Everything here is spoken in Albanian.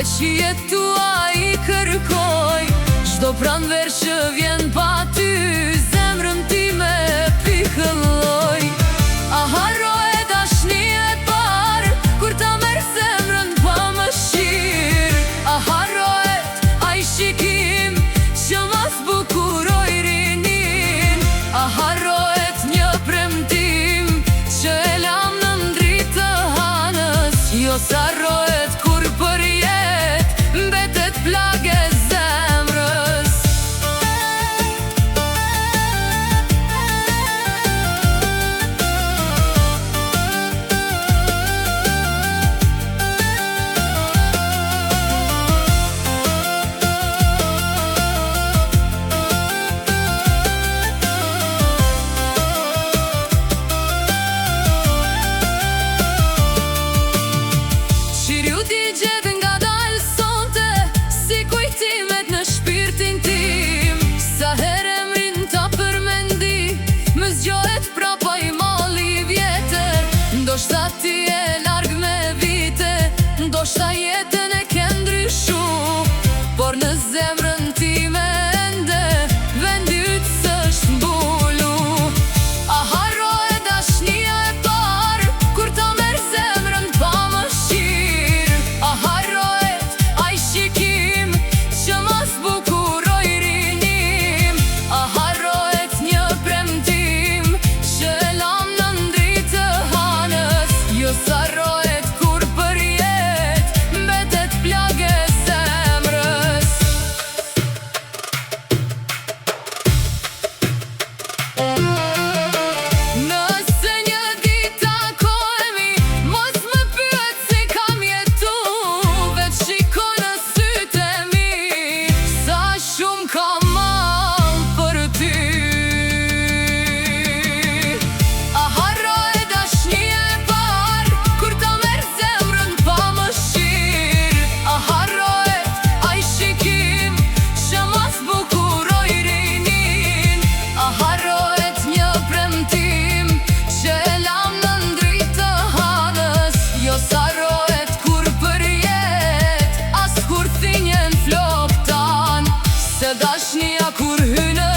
që jetua I kërkoj. Çdo pranver që vjen pa ty, zemrën time pikëlloj. A harroje dashnia e parë, kur ta merr zemrën pa mëshirë. A harrojet ai shikim që ma zbukuroj rinin. A harrojet një premtim që e lam në ndritë të hanës. Jo s'harrojet kur për jetë mbetet plagë e zemrës. Shiriu t'i gjetë nga dalë sonte, si kujtimet në shpirtin tim. Sa herë emrin ta përmendi, më zgjohet prapa I malli vjetër. Ndoshta ti e larg me vite, ndoshta jetën e ke ndryshu, por në zemrën time ende vendi yt s'është mbulu. A harroje dashnia e parë, kur ta merr zemrën pa mëshirë. A harrojet ai shikim që ma zbukuroj rinin. A harrojet një premtim që e lam në ndritë të hanës. Jo s'harrojet kur për jetë mbetet plagë e zemrës. Nëse një ditë takohemi, mos më pyet si kam jetu, veç shiko në sytë e mi, sa shumë kam mall për ty. A harroje dashnia e parë, kur ta merr zemrën pa mëshirë. A harrojet ai shikim që ma zbukuroj rinin. A harrojet një premtim që e lam në ndritë të hanës. Jo s'harrojet kur për jetë, as kur thinjen flok tan. Se dashnia kur hyn në